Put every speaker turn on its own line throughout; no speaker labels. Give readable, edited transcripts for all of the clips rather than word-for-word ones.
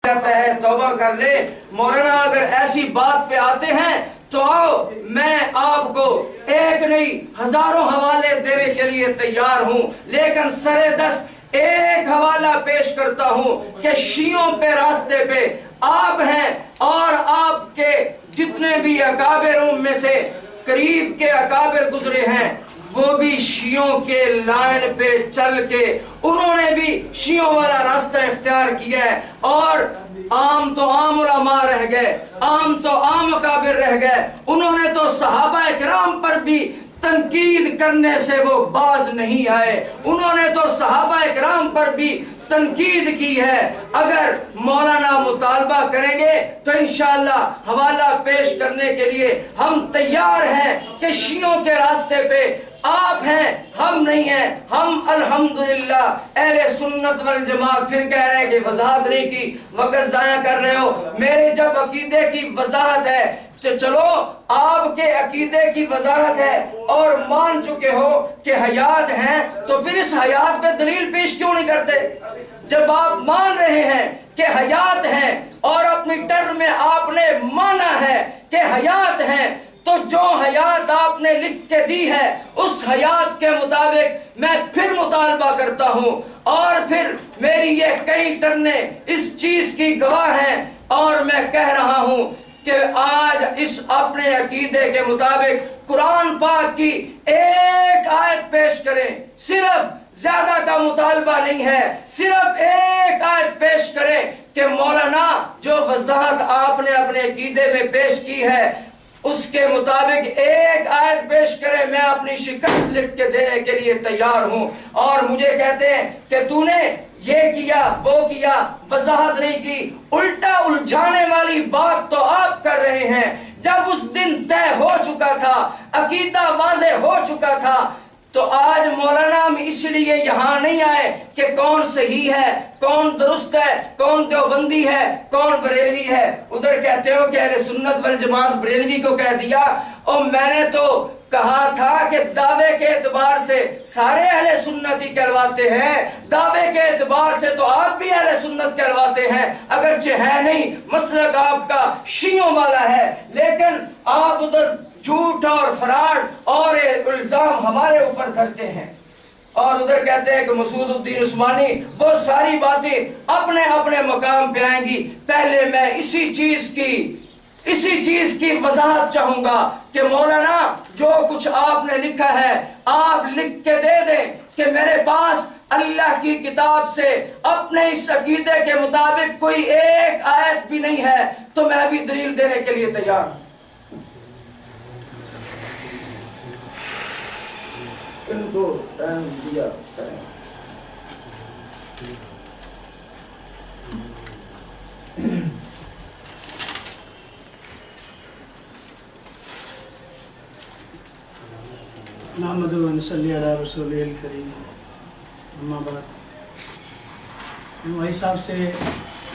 जाता है तौबा कर ले। मौलाना अगर ऐसी बात पे आते हैं तो आओ, मैं आपको एक नहीं हजारों हवाले देने के लिए तैयार हूं, लेकिन सरे दस्त एक हवाला पेश करता हूं कि शियों पे रास्ते पे आप हैं और आपके जितने भी अकाबिरों में से करीब के अकाबिर गुजरे हैं वो भी शियों के लाइन पे चल के उन्होंने भी शियों वाला रास्ता इख्तियार किया है। और आम तो आम उलमा रह गए, आम तो आम अकाबिर रह गए, उन्होंने तो सहाबा किराम पर भी तनकीद करने से वो बाज नहीं आए, उन्होंने तो सहाबा किराम पर भी तनकीद की है। अगर मौलाना मुतालबा करेंगे तो इंशाअल्लाह हवाला पेश करने के लिए हम तैयार हैं कि शियों के रास्ते पे आप हैं, हम नहीं हैं। हम अल्हम्दुलिल्लाह अहले सुन्नत वल जमात। फिर कह रहे हैं कि वजाहत नहीं की, वक्त जाया कर रहे हो। मेरे जब अकीदे की वजाहत है तो चलो आपके अकीदे की वजाहत है और मान चुके हो कि हयात हैं, तो फिर इस हयात पे दलील पेश क्यों नहीं करते? जब आप मान रहे हैं कि हयात हैं और अपनी टर्म में आपने माना है कि हयात हैं, तो जो हयात आपने लिख के दी है उस हयात के मुताबिक मैं फिर मुतालबा करता हूं। और फिर मेरी ये कई टर्ने इस चीज की गवाह हैं और मैं कह रहा हूं कि आज इस अपने अकीदे के मुताबिक कुरान पाक की एक आयत पेश करें, सिर्फ ज्यादा का मुतालबा नहीं है, सिर्फ एक आयत पेश करें कि मौलाना जो वजाहत आपने अपने अकीदे में पेश की है उसके मुताबिक एक आयत पेश करें, मैं अपनी शिकस्त लिख के देने के लिए तैयार हूं। और मुझे कहते हैं कि तूने ये किया वो किया, वजाहत नहीं की, उल्टा उलझाने वाली बात तो आप कर रहे हैं। जब उस दिन तय हो चुका था, अकीदा वाज़े हो चुका था, तो आज मौलाना हम इसलिए यहाँ नहीं आए कि कौन सही है, कौन दुरुस्त है, कौन देवबंदी है, कौन बरेलवी है। उधर कहते हो कि अहले सुन्नत वल जमात बरेलवी को कह दिया, और मैंने तो कहा था कि दावे के एतबार से सारे अहले सुन्नत ही कहलवाते हैं, दावे के एतबार से तो आप भी अहले सुन्नत कहलवाते हैं, अगरचे है नहीं, मसलक आपका शियों वाला है, लेकिन आप उधर झूठ और फराड और इल्जाम हमारे ऊपर धरते हैं। और उधर कहते हैं कि मसूदुद्दीन उस्मानी, वो सारी बातें अपने अपने मकाम पे आएंगी। पहले मैं इसी चीज की वजाहत चाहूंगा कि मौलाना जो कुछ आपने लिखा है आप लिख के दे दें कि मेरे पास अल्लाह की किताब से अपने इस अकीदे के मुताबिक कोई एक आयत भी नहीं है, तो मैं भी दलील देने के लिए तैयार हूं। इनको टाइम दिया करें।
मोहम्मद सल्लल्लाहु अलैहि वसल्लम करीम। अम्मा बाद वही साहब से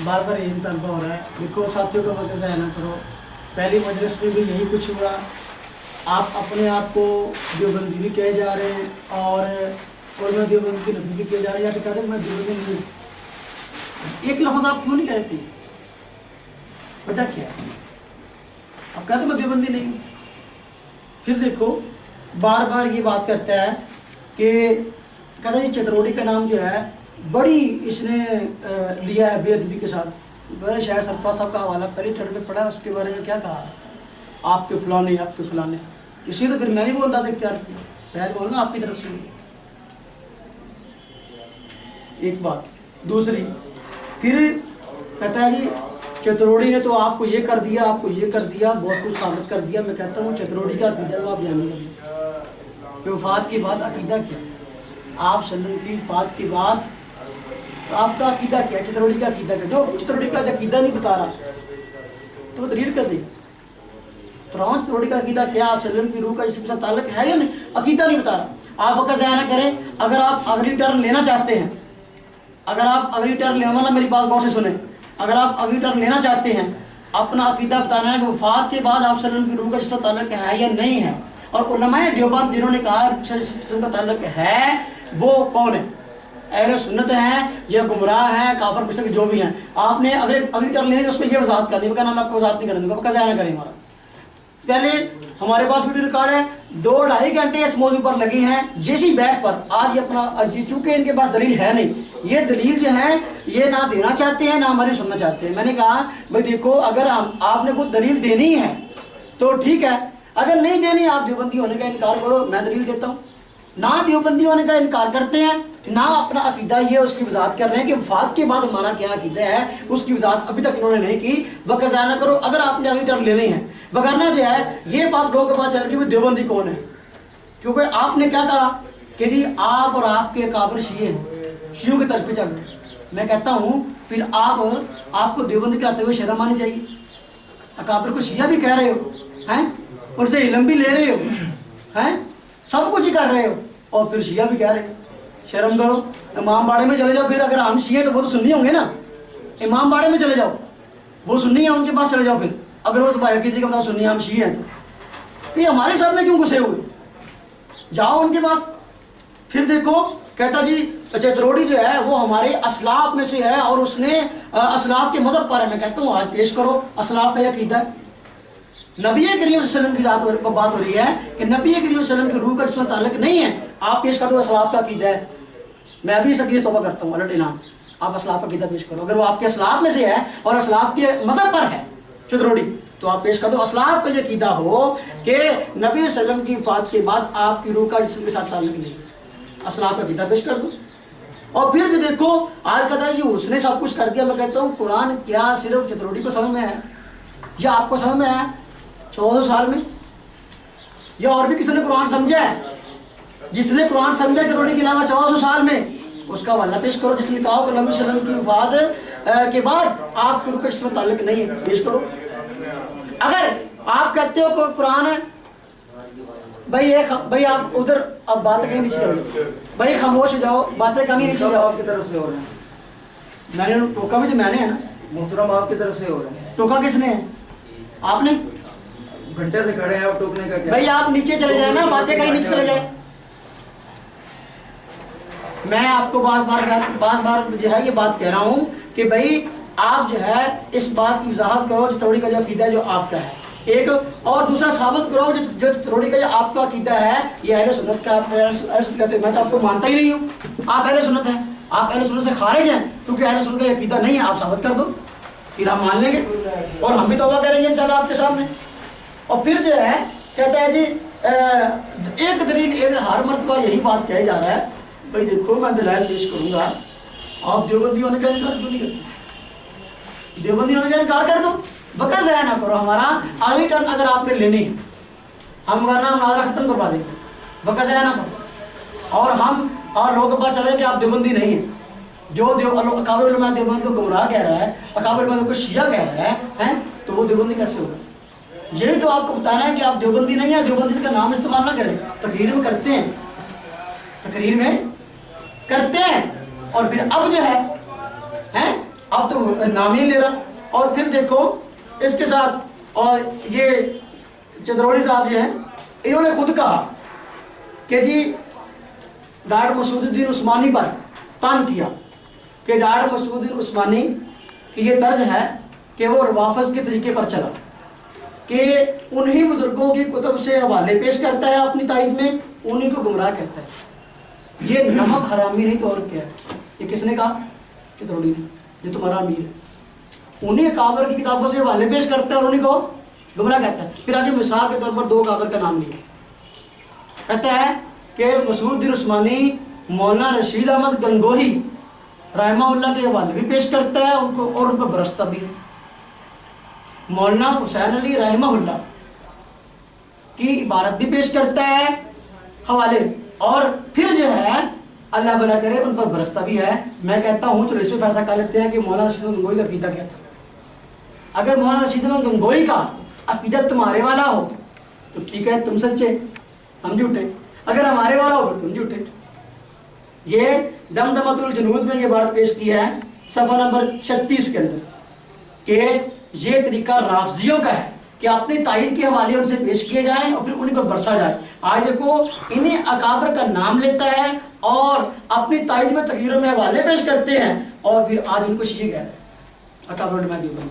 बार बार यही मुतालबा हो रहा है, देखो साथियों का वक्त ज़ाया ना करो। पहली मजलिस में भी यही कुछ हुआ, आप अपने आप को देवबंदी भी कहे जा रहे हैं और मैं देवबंदी की नफी भी कहे जा रहे हैं, या तो कहते हैं मैं देवबंदी नहीं हूँ। एक लफ्ज़ आप क्यों नहीं कहते? वजह क्या है? आप कहते मैं देवबंदी नहीं हूँ। फिर देखो बार बार ये बात करता है कि कहता है चतरोड़ी का नाम जो है बड़ी इसने लिया है बेअदबी के साथ। बड़े शायर सरफा साहब का हवाला पहली टर्म में पढ़ा, उसके बारे में क्या कहा, आपके फलाने आपके फलाने, इसी तो फिर मैंने वो अंदाज़ इख्तियार किया, पहले बोलना आपकी तरफ से। एक बात। दूसरी फिर कहता है जी चतरोड़ी ने तो आपको ये कर दिया, आपको ये कर दिया, बहुत कुछ साबित कर दिया। मैं कहता हूँ चतरोड़ी का अकीदा तो आप बयान कर कि वफात के बाद अकीदा क्या, आप सल्लल्लाहु की वफात के बाद तो आपका अकीदा क्या, चतरोड़ी का अकीदा क्या? जो चतरोड़ी का अकीदा नहीं बता रहा तो वो दलील कर दे। चतरोड़ी का अकीदा क्या, आप सल्लल्लाहु की रूह का इसके साथ ताल्लुक है या नहीं, अकीदा नहीं बता रहा। आप वक्त ज़ाया ना करें। अगर आप अगली टर्म लेना चाहते हैं, अगर आप अगली टर्म लेना, मतलब मेरी बात गौर से सुने, अगर आप अगली टर्म लेना चाहते हैं, अपना अकीदा बताना है कि वफात के बाद आप सल्लल्लाहु की रूह का इसका ताल्लुक है या नहीं है। और उलमाए देवबंद जिन्होंने कहा इसका ताल्लुक है वो कौन है? अहले सुन्नत हैं या गुमराह हैं, काफिर मुशरिक जो भी हैं, आपने अगर अभी कर लेने उस पर यह वजाहत करनी है, नाम आपको वजाहत नहीं करने दूंगा, कैसे ना करें। हमारा पहले हमारे पास वीडियो रिकॉर्ड है, 2-2.5 घंटे इस मौजू पर लगे हैं जैसी बहस पर। आज ये अपना चूंकि इनके पास दलील है नहीं, ये दलील जो है ये ना देना चाहते हैं ना हमारी सुनना चाहते हैं। मैंने कहा भाई देखो, अगर आपने कुछ दलील देनी है तो ठीक है, अगर नहीं देनी आप देवबंदी होने का इनकार करो, मैं दलील देता हूँ। ना देवबंदी होने का इनकार करते हैं, ना अपना अकीदा ये उसकी वजाहत कर रहे हैं कि वफात के बाद हमारा क्या अकीदा है, उसकी वजाहत अभी तक इन्होंने नहीं की। वक़ज़ा ना करो, अगर आपने अभी टर्म लेनी है, वगरना जो है ये बात लोगों के पास चल गई देवबंदी कौन है। क्योंकि आपने क्या कहा कि जी आप और आपके काबिर शिये हैं, शियों की तरफ पे चल रहे हैं। मैं कहता हूँ फिर आपको देवबंदी कराते हुए शर्म आनी चाहिए। अकाबिर को शिया भी कह रहे हो हैं, उनसे इल्म भी ले रहे हो हैं, सब कुछ ही कर रहे हो, और फिर शिया भी कह रहे हो, शर्म करो। इमाम बाड़े में चले जाओ, फिर अगर हम शिया तो वो तो सुन्नी होंगे ना। इमाम बाड़े में चले जाओ, वो सुन्नी है, उनके पास चले जाओ। फिर अगर वो तो बाहर की का सुन्नी हम शिया हैं, तो ये हमारे सब में क्यों घुसे हुए, जाओ उनके पास। फिर देखो कहता जी चतरोड़ी जो है वो हमारे असलाफ में से है और उसने असलाफ के मदद पर है। मैं कहता हूँ आज पेश करो असलाफ का यह अकीदा है। नबी करीम वसल्लम की बात हो रही है कि नबी करीम वसल्लम की रूह का इसमें ताल्लुक नहीं है, आप पेश कर दो असलाफ का अकीदा है। मैं अभी इस अकीदे तौबा करता हूँ, अल्लाह नाम आप असलाफ का अकीदा पेश करो। अगर वो आपके असलाफ में से है और असलाफ के मजहब पर है चतरोड़ी, तो आप पेश कर दो असलाफ का यह अकीदा हो कि नबी वसल्लम की वफात के बाद आपकी रूह का जिस्म के साथ ताल्लुक नहीं, असलाफ का अकीदा पेश कर दो। और फिर जो देखो आज कहता है ये उसने सब कुछ कर दिया। मैं कहता हूँ कुरान क्या सिर्फ चतरोड़ी को समझ में है या आपको समझ में है 1400 साल में, या और भी किसी ने कुरान समझा है? जिसने कुरान समझा चतरोड़ी के अलावा 1400 साल में, उसका वाला पेश करो जिसने कहा कि नबी सल्लल्लाहु अलैहि वसल्लम की वफात के बाद आपके रूह का इसमें ताल्लुक नहीं है, पेश करो। अगर आप कहते हो कि कुरान भाई आप उधर अब बातें कहीं नीचे चलो, भाई खामोश हो जाओ, बातें कहीं नीचे जाओ।
आपकी तरफ से हो रहे हैं,
मैंने टोका भी तो मैंने है ना।
मोहतरम आपकी तरफ से हो रहे हैं।
टोका किसने है? आपने।
घंटे से खड़े हैं, आप टोकने का क्या?
भाई आप नीचे चले जाए ना, बातें कहीं नीचे चले जाए। मैं आपको बार जो है ये बात कह रहा हूँ कि भाई आप जो है इस बात की वजाहत करो चतरोड़ी का जो अकीदा है जो आपका है एक, और दूसरा साबित करो जो चतरोड़ी का जो आपका अकीदा है ये अहले सुन्नत का। आप अहले सुन्नत कहते हैं, मैं तो आपको मानता ही नहीं हूँ। आप अहले सुन्नत हैं, आप अहले सुन्नत से खारिज हैं क्योंकि अहले सुन्नत का अकीदा नहीं है। आप साबित कर दो, फिर हम मान लेंगे और हम भी तौबा करेंगे इंशाल्लाह आपके सामने। और फिर जो है कहता है जी एक दलील हर मरतबा यही बात कही जा रहा है, भाई देखो मैं दलाइल पेश करूंगा, आप देवबंदी होने का इनकार क्यों नहीं करते? देवबंदी होने का इनकार कर दो, वक़्त ज़ाया ना करो हमारा। अगली टर्न अगर आपने लेनी है, हम वरना मुनाज़रा खत्म करवा देंगे, वक़्त ज़ाया ना करो। और हम और लोगों के पास चले कि आप देवबंदी नहीं है। जो अकाबिर उलमा देवबंद को गुमराह कह रहा है, अकाबिर उलमा को शिया कह रहा है, तो वो देवबंदी कैसे होगा? यही तो आपको बताना है कि आप देवबंदी नहीं है। देवबंदी का नाम इस्तेमाल ना करें, तकरीर में करते हैं, तकरीर में करते हैं। और फिर अब जो है अब तो नाम ही ले रहा। और फिर देखो इसके साथ, और ये चतरोड़ी साहब जो हैं इन्होंने खुद कहा कि जी डॉक्टर मसूदुद्दीन उस्मानी पर तान किया कि डॉक्टर मसूदुद्दीन उस्मानी की ये तर्ज है कि वो वाफज के तरीके पर चला, कि उन्हीं बुजुर्गों की कुतुब से हवाले पेश करता है अपनी तारीफ में, उन्हीं को गुमराह कहता है। ये नमक हरामी नहीं तो और क्या है? ये किसने कहा? चतरोड़ी ने, जो तुम्हारा अमीर है। उन्हीं काबर की किताबों से हवाले पेश करता है और उन्हीं को गुमराह कहता है। फिर आगे मिसाल के तौर पर 2 काबर का नाम लिया, कहता है कि मसूदुद्दीन उस्मानी मौलाना रशीद अहमद गंगोही रहमहुल्लाह के हवाले भी पेश करता है उनको, और उन पर बरसता भी है। मौलाना हुसैन अली रहमहुल्लाह की इबारत भी पेश करता है हवाले, और फिर जो है अल्लाह भला करे उन पर बरसता भी है। मैं कहता हूँ तो इसमें फैसला कर लेते हैं कि मौलाना रशीद अहमद गंगोही का अकीदा क्या था। अगर मौलाना रशीद अहमद गंगोही का अकीदा तुम्हारे वाला हो तो ठीक है, तुम सच्चे हम झूठे। अगर हमारे वाला हो तो तुम झूठे। ये दमदमातुल जुनूद में ये बात पेश किया है सफ़ा नंबर 36 के अंदर कि ये तरीका राफजियों का है कि अपनी ताईद के हवाले उनसे पेश किए जाएं और फिर उन्हीं पर बरसा जाए। आज देखो इन्हीं अकाबर का नाम लेता है और अपनी ताईद में तकरीरों में हवाले पेश करते हैं और फिर आज उनको शिया कह रहे हैं अकाबर उलमा देवबंद।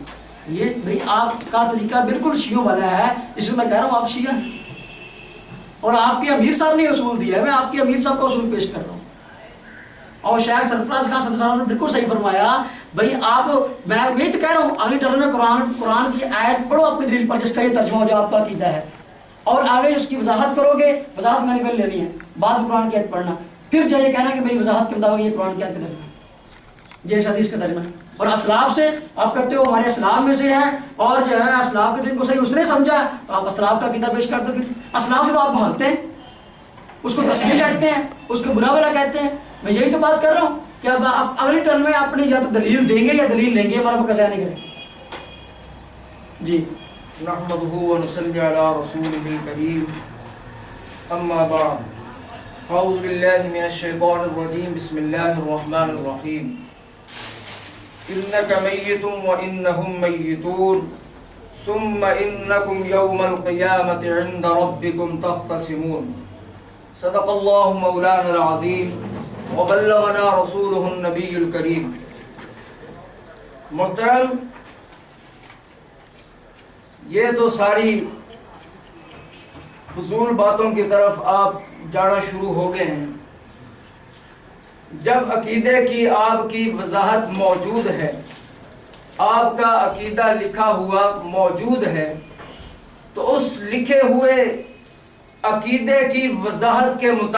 ये भाई आपका तरीका बिल्कुल शियों वाला है, इसलिए मैं कह रहा हूँ आप शिया हैं और आपके अमीर साहब ने उसूल दिया है, मैं आपके अमीर साहब का उसूल पेश कर रहा हूँ। और शायद सरफराज खान सरफराज ने बिल्कुल सही फरमाया भाई आप, मैं यही तो कह रहा हूँ अगली टर्म में कुरान की आयत पढ़ो अपनी दलील पर जिसका ये तर्जुमा हो जो आपका अकीदा है और आगे उसकी वजाहत करोगे। वजाहत मैंने पहले लेनी है, बाद में कुरान की आयत पढ़ना, फिर जो ये कहना कि मेरी वजाहत के मुताबिक ये कुरान की आयत का तर्जुमा, ये इस हदीस का तर्जुमा। और असलाफ से आप कहते हो हमारे असलाफ में से है और जो है असलाफ के दिन को सही उसने समझा, तो आप असलाफ का अकीदा पेश कर दो। फिर असलाफ से तो आप भागते हैं, उसको तस्वीर कहते हैं, उसको बुरा भला कहते हैं। मैं यही तो बात कर रहा हूँ कि अब आप अगली टर्न में अपनी या तो दलील देंगे या दलील लेंगे, हमारा फोकस नहीं करेंगे जी।
नहमदुहु व नसल्ली अला रसूलिहिल करीम, अम्मा बाद, फ़अऊज़ु बिल्लाहि मिनश शैतानिर रजीम, बिस्मिल्लाहिर रहमानिर रहीम। इन्नका मय्यितुन व इन्नहुम मय्यितून, सुम्मा इन्नकुम यौमल क़ियामति इंद रब्बिकुम तख़्तसिमून। सदक़ल्लाहु मौलाना अज़ीम व बल्लगना रसूलुहुन नबियुल करीम। मुहतरम, ये तो सारी फजूल बातों की तरफ आप जाना शुरू हो गए हैं। जब अकीदे की आपकी वजाहत मौजूद है, आपका अकीदा लिखा हुआ मौजूद है, तो उस लिखे हुए अकीदे की वजाहत के मुताबिक